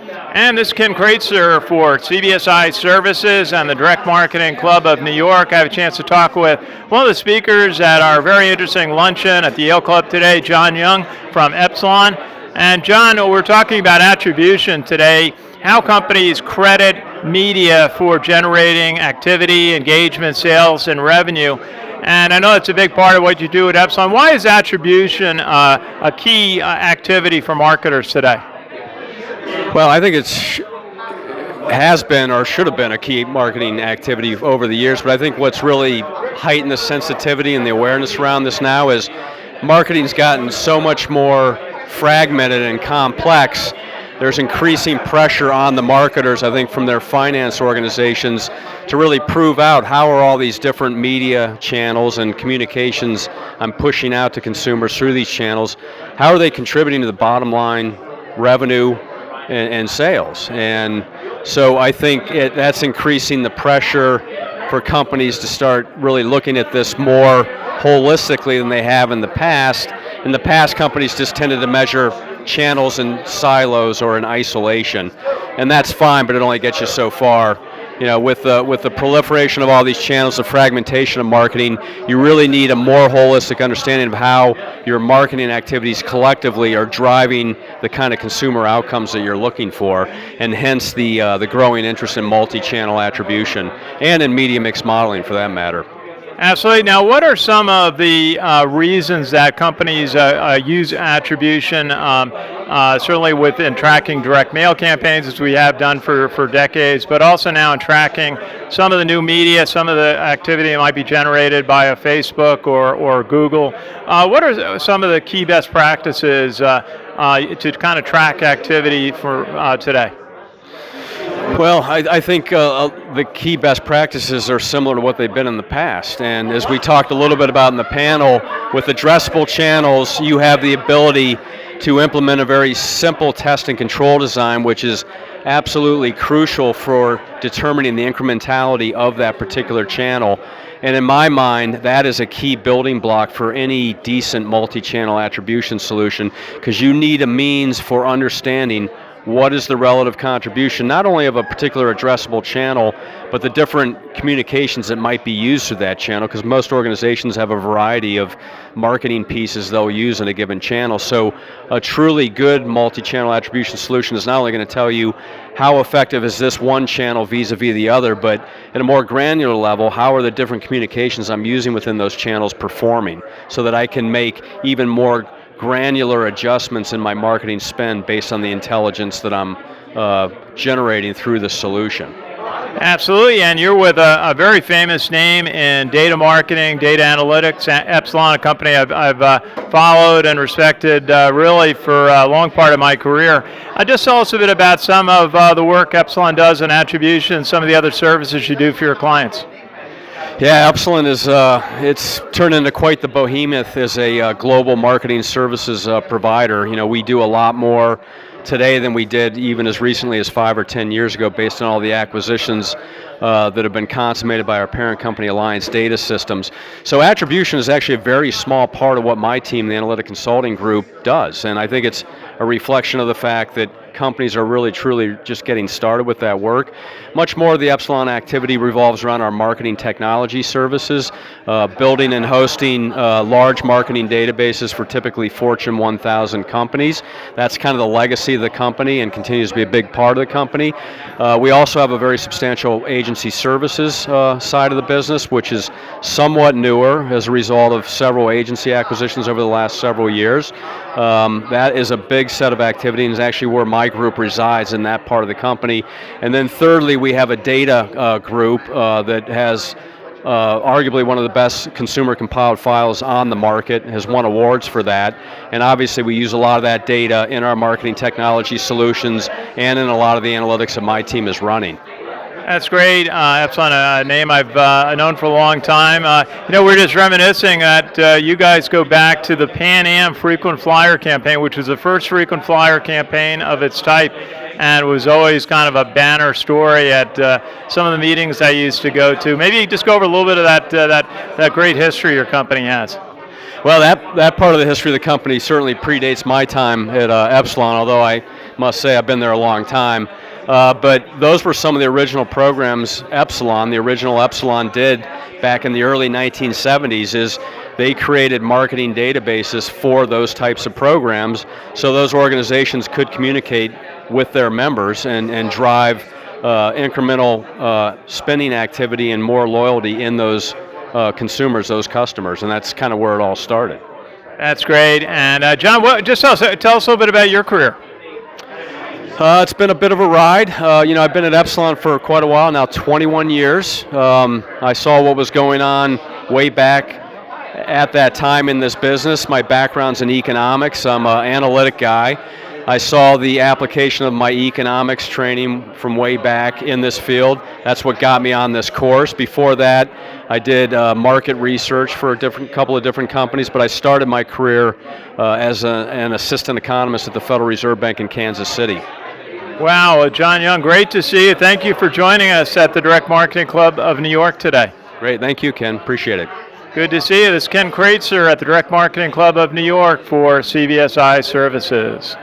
And this is Ken Kreitzer for CBSI Services and the Direct Marketing Club of New York. I have a chance to talk with one of the speakers at our very interesting luncheon at the Yale Club today, John Young from Epsilon. And John, we're talking about attribution today, how companies credit media for generating activity, engagement, sales, and revenue. And I know it's a big part of what you do at Epsilon. Why is attribution a key activity for marketers today? Well, I think has been or should have been a key marketing activity over the years, but I think what's really heightened the sensitivity and the awareness around this now is marketing's gotten so much more fragmented and complex. There's increasing pressure on the marketers, I think, from their finance organizations to really prove out how are all these different media channels and communications I'm pushing out to consumers through these channels, how are they contributing to the bottom line revenue and sales. And so I think that's increasing the pressure for companies to start really looking at this more holistically than they have in the past. In the past, companies just tended to measure channels in silos or in isolation, and that's fine, but it only gets you so far. You know, with the proliferation of all these channels, the fragmentation of marketing, you really need a more holistic understanding of how your marketing activities collectively are driving the kind of consumer outcomes that you're looking for, and hence the growing interest in multi-channel attribution and in media mix modeling for that matter. Absolutely. Now, what are some of the reasons that companies use attribution, certainly within tracking direct mail campaigns, as we have done for decades, but also now in tracking some of the new media, some of the activity that might be generated by a Facebook or Google? What are some of the key best practices to kind of track activity for today? Well, I think the key best practices are similar to what they've been in the past. And as we talked a little bit about in the panel, with addressable channels, you have the ability to implement a very simple test and control design, which is absolutely crucial for determining the incrementality of that particular channel. And in my mind, that is a key building block for any decent multi-channel attribution solution, because you need a means for understanding what is the relative contribution, not only of a particular addressable channel, but the different communications that might be used through that channel, because most organizations have a variety of marketing pieces they'll use in a given channel. So a truly good multi-channel attribution solution is not only going to tell you how effective is this one channel vis-a-vis the other, but at a more granular level, how are the different communications I'm using within those channels performing, so that I can make even more granular adjustments in my marketing spend based on the intelligence that I'm generating through the solution. Absolutely, and you're with a very famous name in data marketing, data analytics, Epsilon, a company I've followed and respected really for a long part of my career. Just tell us a bit about some of the work Epsilon does in attribution and some of the other services you do for your clients. Yeah, Epsilon is it's turned into quite the behemoth as a global marketing services provider. You know, we do a lot more today than we did even as recently as 5 or 10 years ago, based on all the acquisitions that have been consummated by our parent company, Alliance Data Systems. So attribution is actually a very small part of what my team, the Analytic Consulting Group, does, and I think it's a reflection of the fact that companies are really truly just getting started with that work. Much more of the Epsilon activity revolves around our marketing technology services, building and hosting large marketing databases for typically Fortune 1000 companies. That's kind of the legacy of the company and continues to be a big part of the company. We also have a very substantial agency services side of the business, which is somewhat newer as a result of several agency acquisitions over the last several years. That is a big set of activity and is actually where my group resides, in that part of the company. And then thirdly, we have a data group that has arguably one of the best consumer compiled files on the market, has won awards for that. And obviously we use a lot of that data in our marketing technology solutions and in a lot of the analytics that my team is running. That's great. Epsilon, a name I've known for a long time. You know, we're just reminiscing that you guys go back to the Pan Am frequent flyer campaign, which was the first frequent flyer campaign of its type, and was always kind of a banner story at some of the meetings I used to go to. Maybe just go over a little bit of that great history your company has. Well, that part of the history of the company certainly predates my time at Epsilon, although I must say I've been there a long time. But those were some of the original programs Epsilon, the original Epsilon did back in the early 1970s, is they created marketing databases for those types of programs so those organizations could communicate with their members and drive incremental spending activity and more loyalty in those consumers, those customers, and that's kind of where it all started. That's great. And John, just tell us a little bit about your career. It's been a bit of a ride. I've been at Epsilon for quite a while now, 21 years. I saw what was going on way back at that time in this business. My background's in economics. I'm an analytic guy. I saw the application of my economics training from way back in this field. That's what got me on this course. Before that, I did market research for a couple of different companies, but I started my career as an assistant economist at the Federal Reserve Bank in Kansas City. Wow, John Young, great to see you. Thank you for joining us at the Direct Marketing Club of New York today. Great, thank you, Ken. Appreciate it. Good to see you. This is Ken Kreitzer at the Direct Marketing Club of New York for CBSI Services.